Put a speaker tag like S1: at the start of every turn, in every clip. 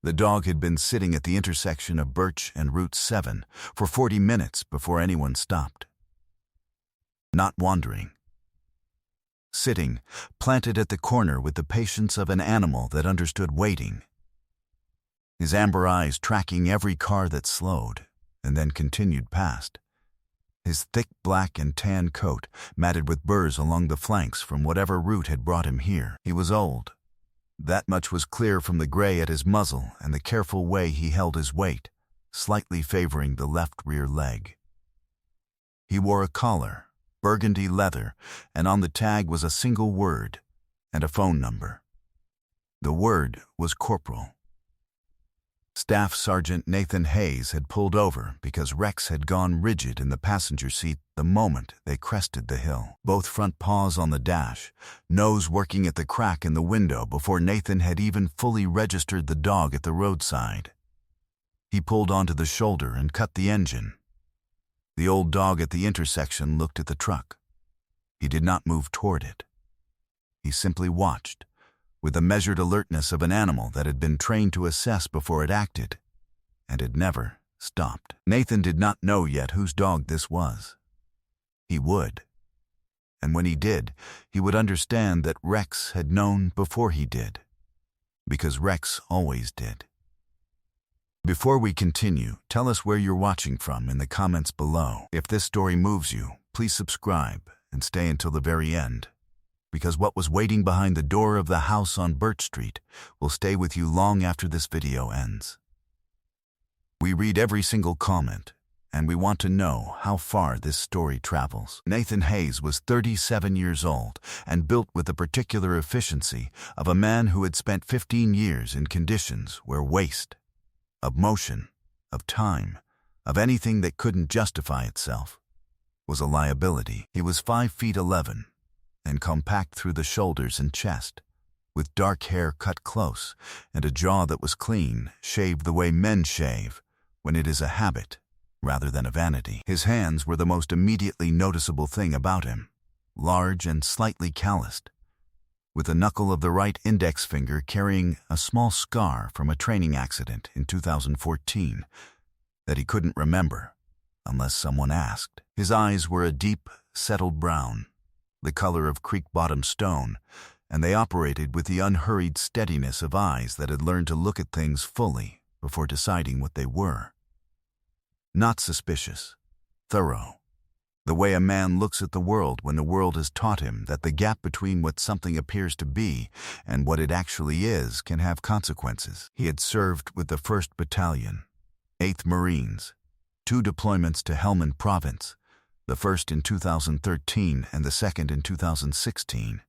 S1: The dog had been sitting at the intersection of Birch and Route 7 for 40 minutes before anyone stopped. Not wandering. Sitting, planted at the corner with the patience of an animal that understood waiting. His amber eyes tracking every car that slowed and then continued past. His thick black and tan coat matted with burrs along the flanks from whatever route had brought him here. He was old. That much was clear from the gray at his muzzle and the careful way he held his weight, slightly favoring the left rear leg. He wore a collar, burgundy leather, and on the tag was a single word and a phone number. The word was Corporal. Staff Sergeant Nathan Hayes had pulled over because Rex had gone rigid in the passenger seat the moment they crested the hill. Both front paws on the dash, nose working at the crack in the window before Nathan had even fully registered the dog at the roadside. He pulled onto the shoulder and cut the engine. The old dog at the intersection looked at the truck. He did not move toward it. He simply watched, with the measured alertness of an animal that had been trained to assess before it acted, and had never stopped. Nathan did not know yet whose dog this was. He would. And when he did, he would understand that Rex had known before he did, because Rex always did. Before we continue, tell us where you're watching from in the comments below. If this story moves you, please subscribe and stay until the very end, because what was waiting behind the door of the house on Birch Street will stay with you long after this video ends. We read every single comment, and we want to know how far this story travels. Nathan Hayes was 37 years old and built with the particular efficiency of a man who had spent 15 years in conditions where waste, of motion, of time, of anything that couldn't justify itself, was a liability. He was 5'11" and compact through the shoulders and chest, with dark hair cut close and a jaw that was clean, shaved the way men shave, when it is a habit rather than a vanity. His hands were the most immediately noticeable thing about him, large and slightly calloused, with the knuckle of the right index finger carrying a small scar from a training accident in 2014 that he couldn't remember unless someone asked. His eyes were a deep, settled brown, the color of creek-bottom stone, and they operated with the unhurried steadiness of eyes that had learned to look at things fully before deciding what they were. Not suspicious, thorough, the way a man looks at the world when the world has taught him that the gap between what something appears to be and what it actually is can have consequences. He had served with the 1st Battalion, 8th Marines, 2 deployments to Helmand Province, the first in 2013 and the second in 2016,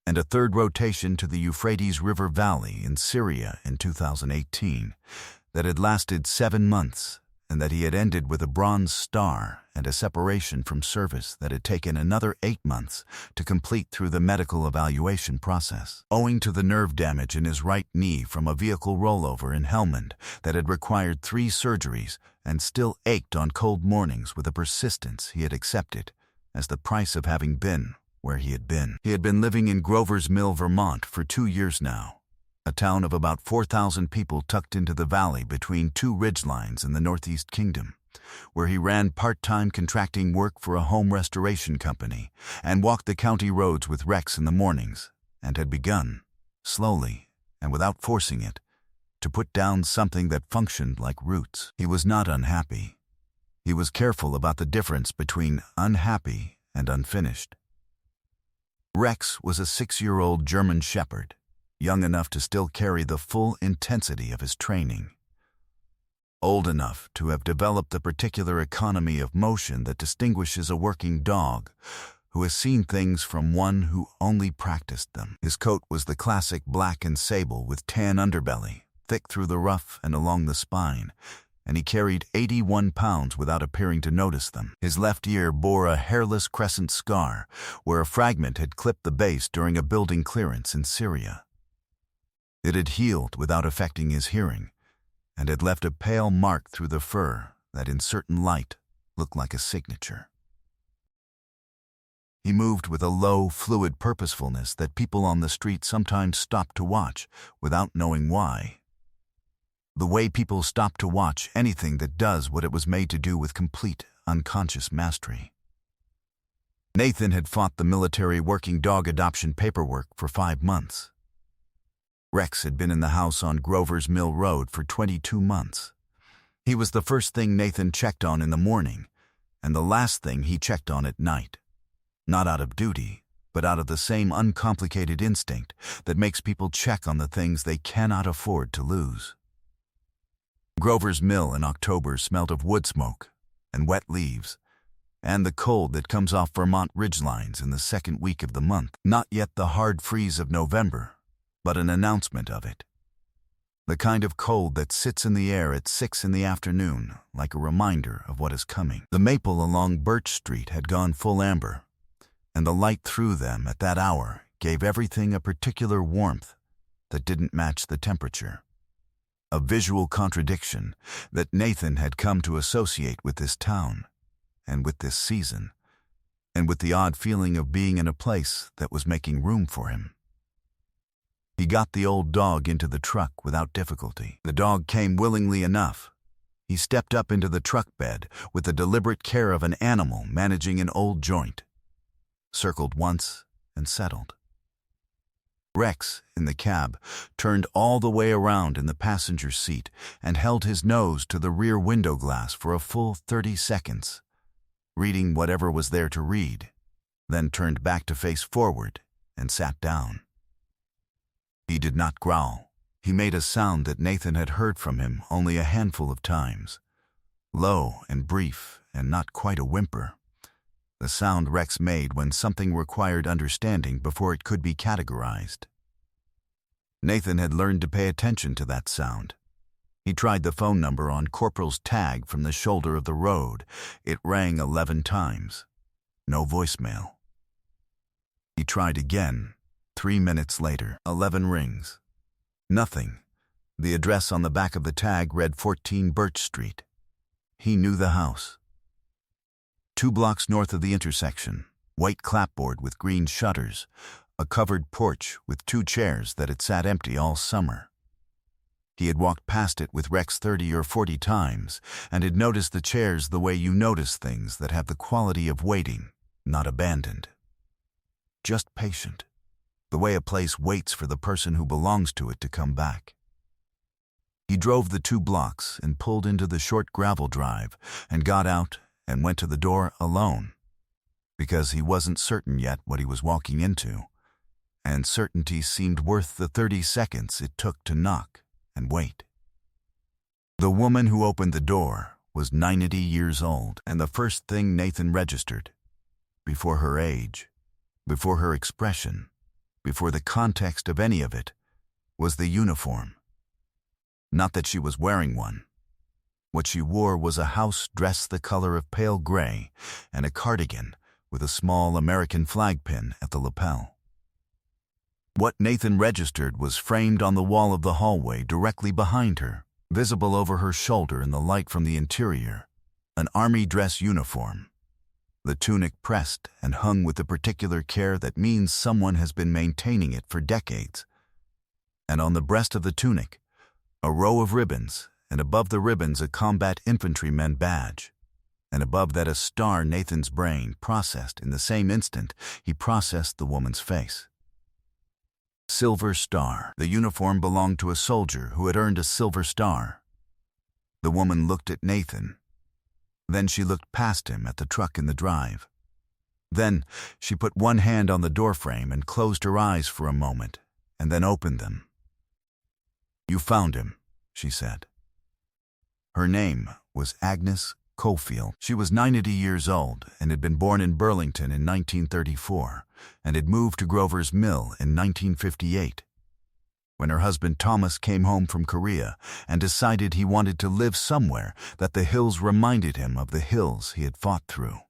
S1: and a 3rd rotation to the Euphrates River Valley in Syria in 2018 that had lasted 7 months, and that he had ended with a Bronze Star and a separation from service that had taken another 8 months to complete through the medical evaluation process. Owing to the nerve damage in his right knee from a vehicle rollover in Helmand that had required 3 surgeries and still ached on cold mornings with a persistence he had accepted as the price of having been where he had been. He had been living in Grover's Mill, Vermont for 2 years now, a town of about 4,000 people tucked into the valley between 2 ridgelines in the Northeast Kingdom, where he ran part-time contracting work for a home restoration company and walked the county roads with Rex in the mornings, and had begun, slowly and without forcing it, to put down something that functioned like roots. He was not unhappy. He was careful about the difference between unhappy and unfinished. Rex was a 6-year-old German Shepherd, young enough to still carry the full intensity of his training, old enough to have developed the particular economy of motion that distinguishes a working dog who has seen things from one who only practiced them. His coat was the classic black and sable with tan underbelly, thick through the ruff and along the spine, and he carried 81 pounds without appearing to notice them. His left ear bore a hairless crescent scar where a fragment had clipped the base during a building clearance in Syria. It had healed without affecting his hearing, and had left a pale mark through the fur that in certain light looked like a signature. He moved with a low, fluid purposefulness that people on the street sometimes stopped to watch without knowing why. The way people stop to watch anything that does what it was made to do with complete, unconscious mastery. Nathan had fought the military working dog adoption paperwork for 5 months. Rex had been in the house on Grover's Mill Road for 22 months. He was the first thing Nathan checked on in the morning, and the last thing he checked on at night. Not out of duty, but out of the same uncomplicated instinct that makes people check on the things they cannot afford to lose. Grover's Mill in October smelled of wood smoke and wet leaves, and the cold that comes off Vermont ridgelines in the second week of the month. Not yet the hard freeze of November, but an announcement of it. The kind of cold that sits in the air at 6 in the afternoon, like a reminder of what is coming. The maple along Birch Street had gone full amber, and the light through them at that hour gave everything a particular warmth that didn't match the temperature. A visual contradiction that Nathan had come to associate with this town, and with this season, and with the odd feeling of being in a place that was making room for him. He got the old dog into the truck without difficulty. The dog came willingly enough. He stepped up into the truck bed with the deliberate care of an animal managing an old joint. Circled once and settled. Rex, in the cab, turned all the way around in the passenger seat and held his nose to the rear window glass for a full 30 seconds, reading whatever was there to read, then turned back to face forward and sat down. He did not growl. He made a sound that Nathan had heard from him only a handful of times, low and brief and not quite a whimper. The sound Rex made when something required understanding before it could be categorized. Nathan had learned to pay attention to that sound. He tried the phone number on Corporal's tag from the shoulder of the road. It rang 11 times. No voicemail. He tried again, 3 minutes later. 11 rings. Nothing. The address on the back of the tag read 14 Birch Street. He knew the house. 2 blocks north of the intersection, white clapboard with green shutters, a covered porch with 2 chairs that had sat empty all summer. He had walked past it with Rex 30 or 40 times and had noticed the chairs the way you notice things that have the quality of waiting, not abandoned. Just patient, the way a place waits for the person who belongs to it to come back. He drove the 2 blocks and pulled into the short gravel drive and got out and went to the door alone, because he wasn't certain yet what he was walking into, and certainty seemed worth the 30 seconds it took to knock and wait. The woman who opened the door was 90 years old, and the first thing Nathan registered, before her age, before her expression, before the context of any of it, was the uniform. Not that she was wearing one. What she wore was a house dress the color of pale gray and a cardigan with a small American flag pin at the lapel. What Nathan registered was framed on the wall of the hallway directly behind her, visible over her shoulder in the light from the interior, an army dress uniform. The tunic pressed and hung with the particular care that means someone has been maintaining it for decades. And on the breast of the tunic, a row of ribbons, and above the ribbons a combat infantryman badge, and above that a star Nathan's brain processed in the same instant he processed the woman's face. Silver Star. The uniform belonged to a soldier who had earned a Silver Star. The woman looked at Nathan. Then she looked past him at the truck in the drive. Then she put one hand on the doorframe and closed her eyes for a moment, and then opened them. "You found him," she said. Her name was Agnes Cofield. She was 90 years old and had been born in Burlington in 1934 and had moved to Grover's Mill in 1958. When her husband Thomas came home from Korea and decided he wanted to live somewhere that the hills reminded him of the hills he had fought through,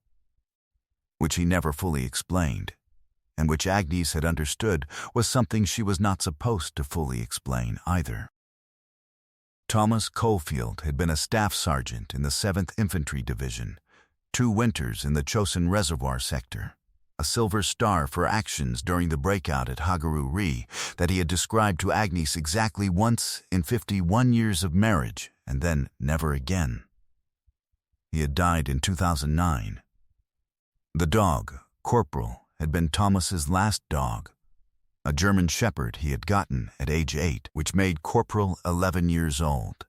S1: which he never fully explained, and which Agnes had understood was something she was not supposed to fully explain either. Thomas Cofield had been a staff sergeant in the 7th Infantry Division, 2 winters in the Chosin Reservoir sector, a silver star for actions during the breakout at Hagaru Ri that he had described to Agnes exactly once in 51 years of marriage, and then never again. He had died in 2009. The dog, Corporal, had been Thomas's last dog, a German Shepherd he had gotten at age 8, which made Corporal 11 years old,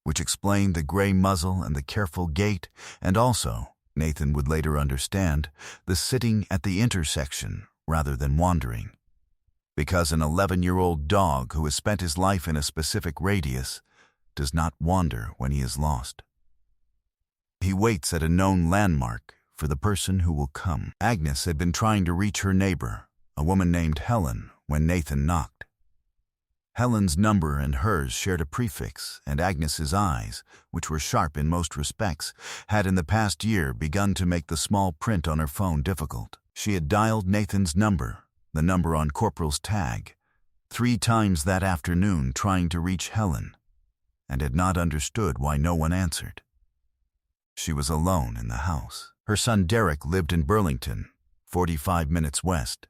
S1: which explained the gray muzzle and the careful gait, and also, Nathan would later understand, the sitting at the intersection rather than wandering. Because an 11-year-old dog who has spent his life in a specific radius does not wander when he is lost. He waits at a known landmark for the person who will come. Agnes had been trying to reach her neighbor, a woman named Helen, when Nathan knocked. Helen's number and hers shared a prefix, and Agnes's eyes, which were sharp in most respects, had in the past year begun to make the small print on her phone difficult. She had dialed Nathan's number, the number on Corporal's tag, 3 times that afternoon trying to reach Helen, and had not understood why no one answered. She was alone in the house. Her son Derek lived in Burlington, 45 minutes west,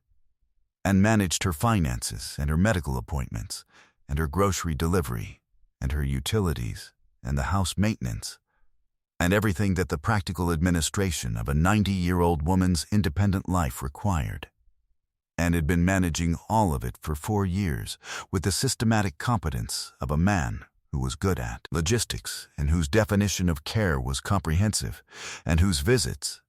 S1: and managed her finances and her medical appointments and her grocery delivery and her utilities and the house maintenance and everything that the practical administration of a 90-year-old woman's independent life required, and had been managing all of it for 4 years with the systematic competence of a man who was good at logistics and whose definition of care was comprehensive, and whose visits,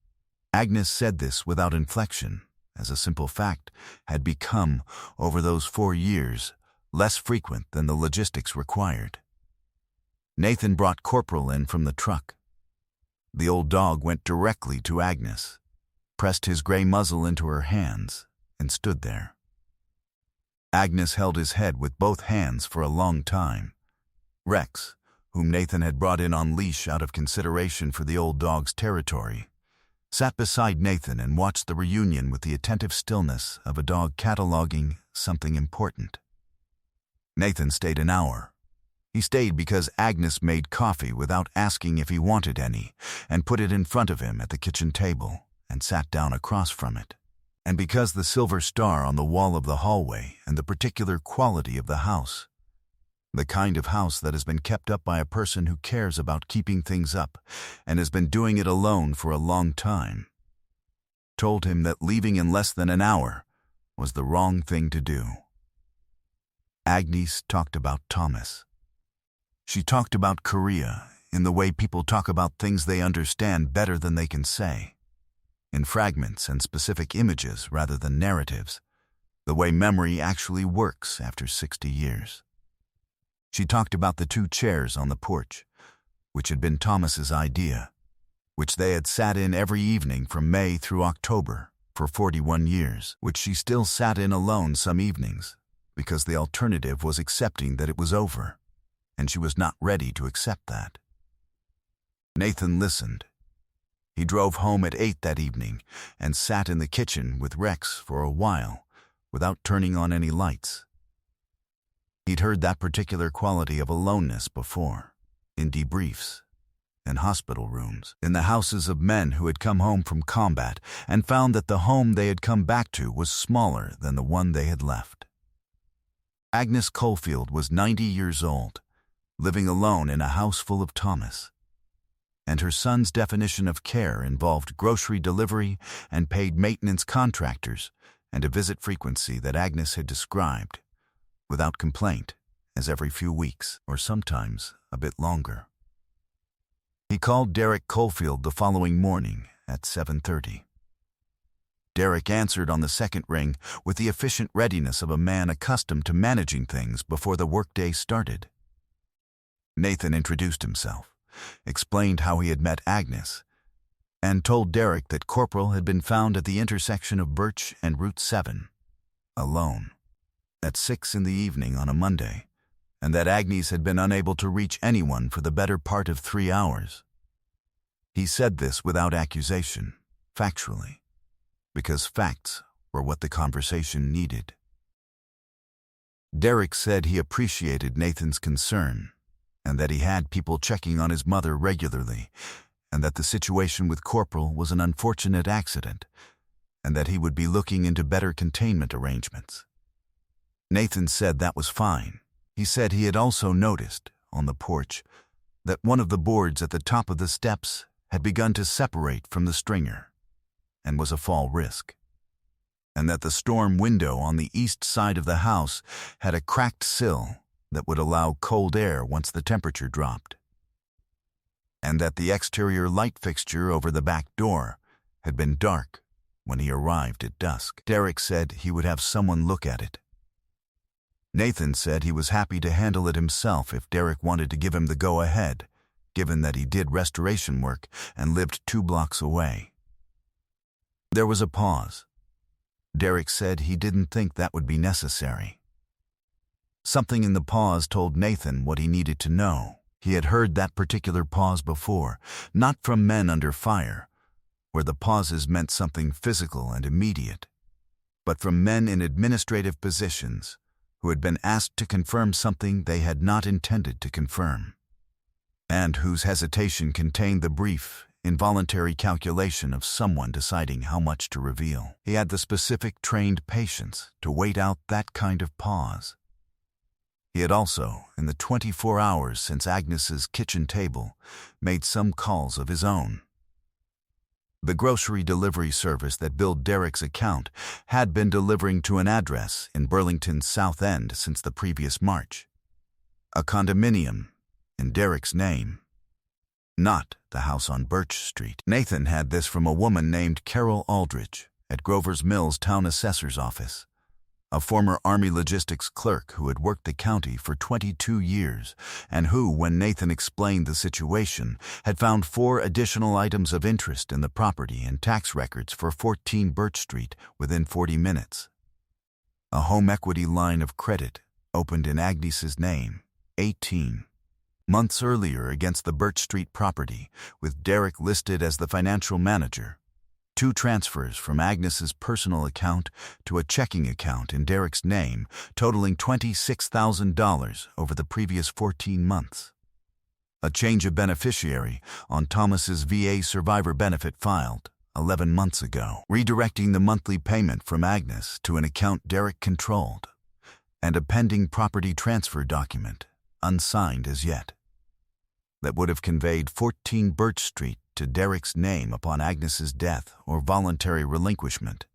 S1: Agnes said this without inflection, as a simple fact, had become, over those 4 years, less frequent than the logistics required. Nathan brought Corporal in from the truck. The old dog went directly to Agnes, pressed his gray muzzle into her hands, and stood there. Agnes held his head with both hands for a long time. Rex, whom Nathan had brought in on leash out of consideration for the old dog's territory, sat beside Nathan and watched the reunion with the attentive stillness of a dog cataloging something important. Nathan stayed an hour. He stayed because Agnes made coffee without asking if he wanted any, and put it in front of him at the kitchen table, and sat down across from it. And because the silver star on the wall of the hallway and the particular quality of the house, the kind of house that has been kept up by a person who cares about keeping things up and has been doing it alone for a long time, told him that leaving in less than an hour was the wrong thing to do. Agnes talked about Thomas. She talked about Korea in the way people talk about things they understand better than they can say, in fragments and specific images rather than narratives, the way memory actually works after 60 years. She talked about the 2 chairs on the porch, which had been Thomas's idea, which they had sat in every evening from May through October for 41 years, which she still sat in alone some evenings, because the alternative was accepting that it was over, and she was not ready to accept that. Nathan listened. He drove home at 8 that evening and sat in the kitchen with Rex for a while without turning on any lights. He'd heard that particular quality of aloneness before, in debriefs, in hospital rooms, in the houses of men who had come home from combat and found that the home they had come back to was smaller than the one they had left. Agnes Caulfield was 90 years old, living alone in a house full of Thomas, and her son's definition of care involved grocery delivery and paid maintenance contractors and a visit frequency that Agnes had described, without complaint, as every few weeks, or sometimes a bit longer. He called Derek Caulfield the following morning at 7:30. Derek answered on the second ring with the efficient readiness of a man accustomed to managing things before the workday started. Nathan introduced himself, explained how he had met Agnes, and told Derek that Corporal had been found at the intersection of Birch and Route 7, alone, at 6 in the evening on a Monday, and that Agnes had been unable to reach anyone for the better part of 3 hours. He said this without accusation, factually, because facts were what the conversation needed. Derek said he appreciated Nathan's concern, and that he had people checking on his mother regularly, and that the situation with Corporal was an unfortunate accident, and that he would be looking into better containment arrangements. Nathan said that was fine. He said he had also noticed, on the porch, that one of the boards at the top of the steps had begun to separate from the stringer and was a fall risk, and that the storm window on the east side of the house had a cracked sill that would allow cold air once the temperature dropped, and that the exterior light fixture over the back door had been dark when he arrived at dusk. Derek said he would have someone look at it. Nathan said he was happy to handle it himself if Derek wanted to give him the go-ahead, given that he did restoration work and lived 2 blocks away. There was a pause. Derek said he didn't think that would be necessary. Something in the pause told Nathan what he needed to know. He had heard that particular pause before, not from men under fire, where the pauses meant something physical and immediate, but from men in administrative positions who had been asked to confirm something they had not intended to confirm, and whose hesitation contained the brief, involuntary calculation of someone deciding how much to reveal. He had the specific trained patience to wait out that kind of pause. He had also, in the 24 hours since Agnes's kitchen table, made some calls of his own. The grocery delivery service that billed Derek's account had been delivering to an address in Burlington's South End since the previous March. A condominium in Derek's name, not the house on Birch Street. Nathan had this from a woman named Carol Aldrich at Grover's Mills Town Assessor's Office, a former Army logistics clerk who had worked the county for 22 years and who, when Nathan explained the situation, had found 4 additional items of interest in the property and tax records for 14 Birch Street within 40 minutes. A home equity line of credit opened in Agnes's name 18 months earlier against the Birch Street property, with Derek listed as the financial manager. 2 transfers from Agnes's personal account to a checking account in Derek's name, totaling $26,000 over the previous 14 months. A change of beneficiary on Thomas's VA survivor benefit filed 11 months ago, redirecting the monthly payment from Agnes to an account Derek controlled, and a pending property transfer document, unsigned as yet, that would have conveyed 14 Birch Street to Derek's name upon Agnes's death or voluntary relinquishment.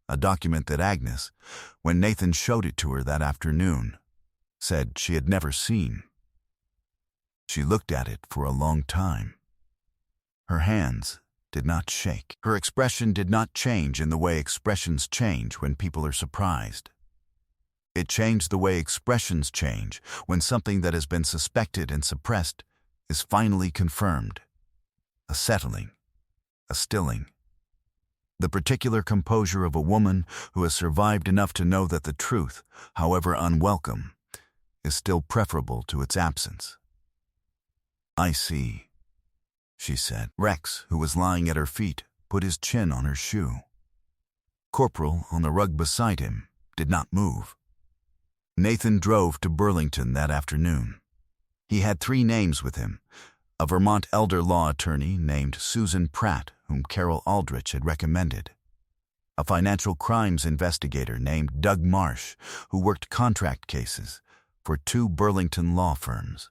S1: A document that Agnes, when Nathan showed it to her that afternoon, said she had never seen. She looked at it for a long time. Her hands did not shake. Her expression did not change in the way expressions change when people are surprised. It changed the way expressions change when something that has been suspected and suppressed is finally confirmed. A settling, a stilling. The particular composure of a woman who has survived enough to know that the truth, however unwelcome, is still preferable to its absence. "I see," she said. Rex, who was lying at her feet, put his chin on her shoe. Corporal, on the rug beside him, did not move. Nathan drove to Burlington that afternoon. He had 3 names with him: a Vermont elder law attorney named Susan Pratt, whom Carol Aldrich had recommended, a financial crimes investigator named Doug Marsh, who worked contract cases for 2 Burlington law firms,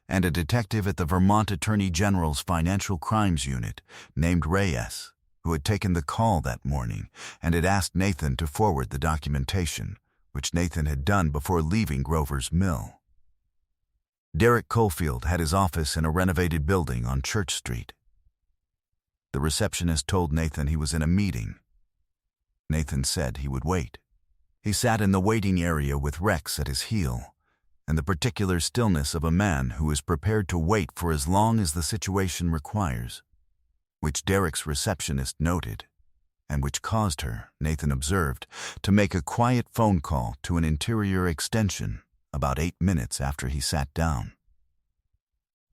S1: and a detective at the Vermont Attorney General's Financial Crimes Unit named Reyes, who had taken the call that morning and had asked Nathan to forward the documentation, which Nathan had done before leaving Grover's Mill. Derek Caulfield had his office in a renovated building on Church Street. The receptionist told Nathan he was in a meeting. Nathan said he would wait. He sat in the waiting area with Rex at his heel, and the particular stillness of a man who is prepared to wait for as long as the situation requires, which Derek's receptionist noted, and which caused her, Nathan observed, to make a quiet phone call to an interior extension about 8 minutes after he sat down.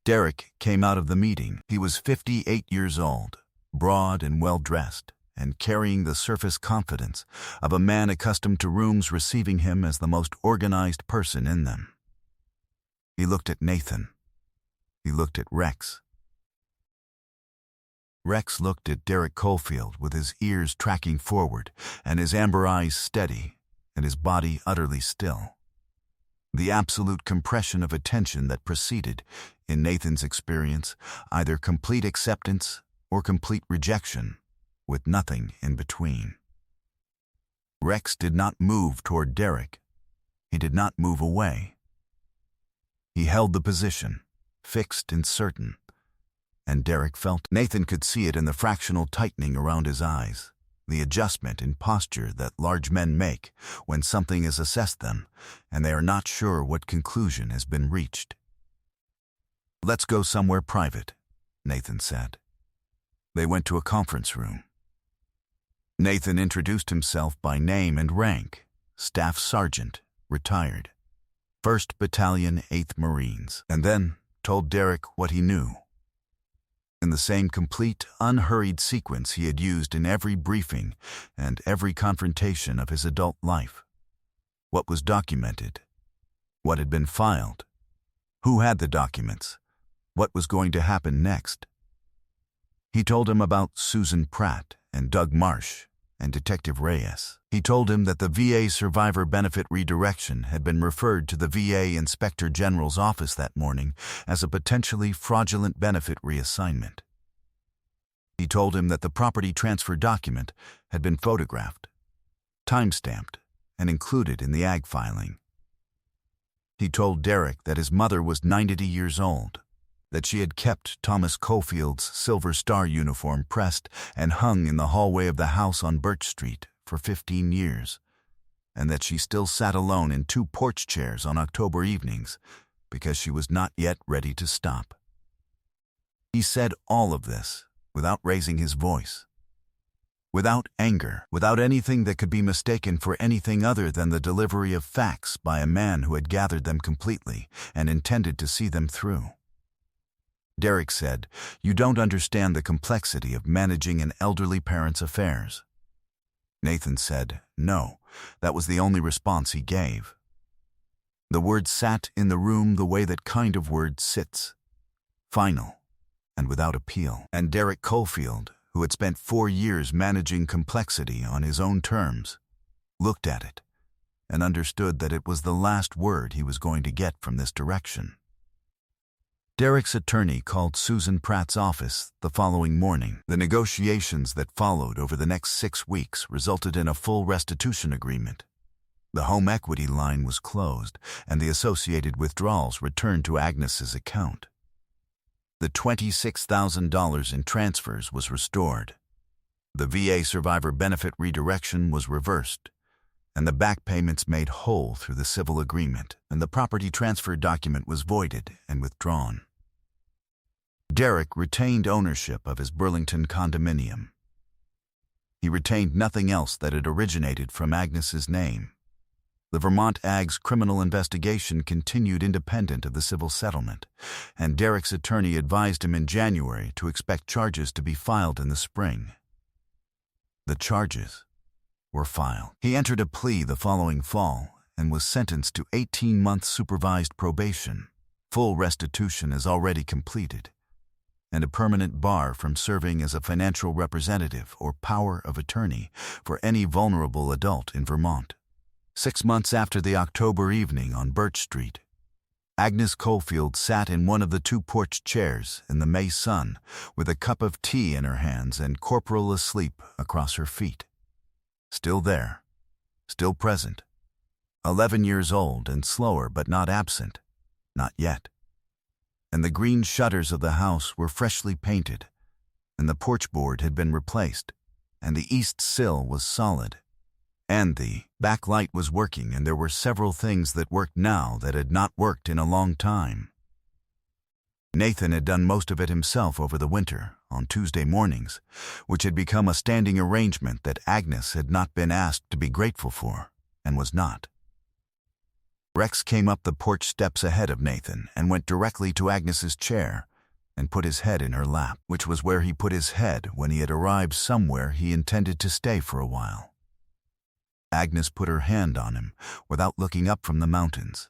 S1: Derek came out of the meeting. He was 58 years old, broad and well-dressed, and carrying the surface confidence of a man accustomed to rooms receiving him as the most organized person in them. He looked at Nathan. He looked at Rex. Rex looked at Derek Caulfield with his ears tracking forward and his amber eyes steady and his body utterly still. The absolute compression of attention that preceded, in Nathan's experience, either complete acceptance or complete rejection, with nothing in between. Rex did not move toward Derek. He did not move away. He held the position, fixed and certain, and Derek felt. Nathan could see it in the fractional tightening around his eyes, the adjustment in posture that large men make when something has assessed them and they are not sure what conclusion has been reached. "Let's go somewhere private," Nathan said. They went to a conference room. Nathan introduced himself by name and rank: Staff Sergeant, retired, 1st Battalion, 8th Marines, and then told Derek what he knew. In the same complete, unhurried sequence he had used in every briefing and every confrontation of his adult life. What was documented? What had been filed? Who had the documents? What was going to happen next? He told him about Susan Pratt and Doug Marsh and Detective Reyes. He told him that the VA Survivor Benefit Redirection had been referred to the VA Inspector General's office that morning as a potentially fraudulent benefit reassignment. He told him that the property transfer document had been photographed, time-stamped, and included in the AG filing. He told Derek that his mother was 90 years old, that she had kept Thomas Caulfield's Silver Star uniform pressed and hung in the hallway of the house on Birch Street for 15 years, and that she still sat alone in 2 porch chairs on October evenings because she was not yet ready to stop. He said all of this without raising his voice, without anger, without anything that could be mistaken for anything other than the delivery of facts by a man who had gathered them completely and intended to see them through. Derek said, "You don't understand the complexity of managing an elderly parent's affairs." Nathan said, "No." That was the only response he gave. The word sat in the room the way that kind of word sits, final and without appeal. And Derek Caulfield, who had spent 4 years managing complexity on his own terms, looked at it and understood that it was the last word he was going to get from this direction. Derek's attorney called Susan Pratt's office the following morning. The negotiations that followed over the next 6 weeks resulted in a full restitution agreement. The home equity line was closed, and the associated withdrawals returned to Agnes's account. The $26,000 in transfers was restored. The VA Survivor Benefit Redirection was reversed, and the back payments made whole through the civil agreement, and the property transfer document was voided and withdrawn. Derek retained ownership of his Burlington condominium. He retained nothing else that had originated from Agnes's name. The Vermont Ag's criminal investigation continued independent of the civil settlement, and Derek's attorney advised him in January to expect charges to be filed in the spring. The charges were filed. He entered a plea the following fall and was sentenced to 18 months supervised probation. Full restitution is already completed, and a permanent bar from serving as a financial representative or power of attorney for any vulnerable adult in Vermont. 6 months after the October evening on Birch Street, Agnes Caulfield sat in one of the 2 porch chairs in the May sun with a cup of tea in her hands and Corporal asleep across her feet. Still there, still present, 11 years old and slower but not absent, not yet. And the green shutters of the house were freshly painted, and the porch board had been replaced, and the east sill was solid, and the backlight was working, and there were several things that worked now that had not worked in a long time. Nathan had done most of it himself over the winter, on Tuesday mornings, which had become a standing arrangement that Agnes had not been asked to be grateful for, and was not. Rex came up the porch steps ahead of Nathan and went directly to Agnes's chair and put his head in her lap, which was where he put his head when he had arrived somewhere he intended to stay for a while. Agnes put her hand on him without looking up from the mountains.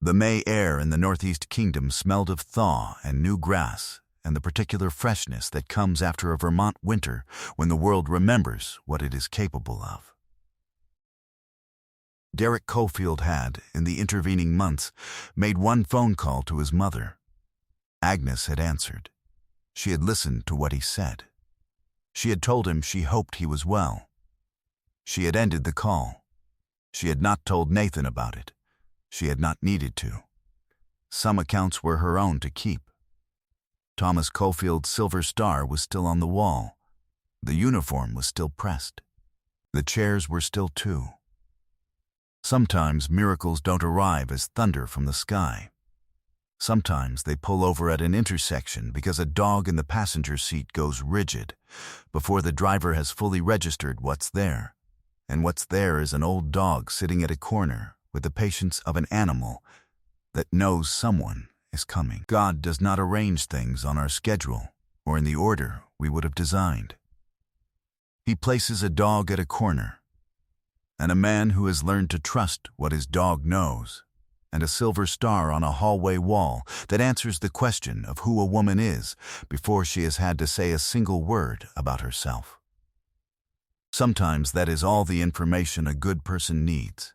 S1: The May air in the Northeast Kingdom smelled of thaw and new grass and the particular freshness that comes after a Vermont winter when the world remembers what it is capable of. Derek Cofield had, in the intervening months, made one phone call to his mother. Agnes had answered. She had listened to what he said. She had told him she hoped he was well. She had ended the call. She had not told Nathan about it. She had not needed to. Some accounts were her own to keep. Thomas Cofield's silver star was still on the wall. The uniform was still pressed. The chairs were still too. Sometimes miracles don't arrive as thunder from the sky. Sometimes they pull over at an intersection because a dog in the passenger seat goes rigid before the driver has fully registered what's there. And what's there is an old dog sitting at a corner with the patience of an animal that knows someone is coming. God does not arrange things on our schedule or in the order we would have designed. He places a dog at a corner, and a man who has learned to trust what his dog knows, and a silver star on a hallway wall that answers the question of who a woman is before she has had to say a single word about herself. Sometimes that is all the information a good person needs.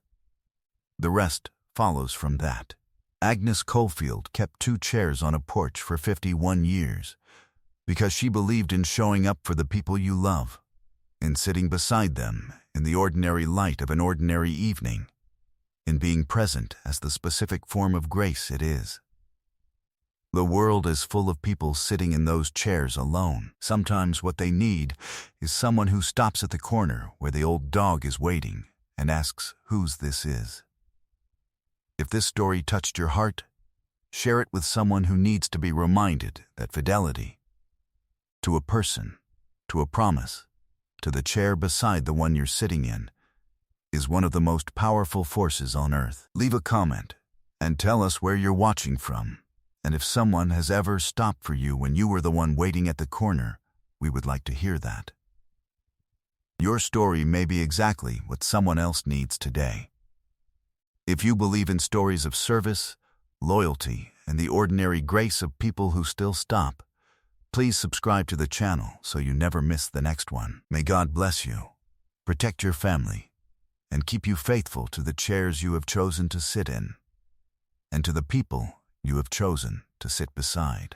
S1: The rest follows from that. Agnes Cofield kept 2 chairs on a porch for 51 years because she believed in showing up for the people you love, in sitting beside them in the ordinary light of an ordinary evening, in being present as the specific form of grace it is. The world is full of people sitting in those chairs alone. Sometimes what they need is someone who stops at the corner where the old dog is waiting and asks whose this is. If this story touched your heart, share it with someone who needs to be reminded that fidelity to a person, to a promise, to the chair beside the one you're sitting in, is one of the most powerful forces on earth. Leave a comment and tell us where you're watching from, and if someone has ever stopped for you when you were the one waiting at the corner, we would like to hear that. Your story may be exactly what someone else needs today. If you believe in stories of service, loyalty, and the ordinary grace of people who still stop, please subscribe to the channel so you never miss the next one. May God bless you, protect your family, and keep you faithful to the chairs you have chosen to sit in, and to the people you have chosen to sit beside.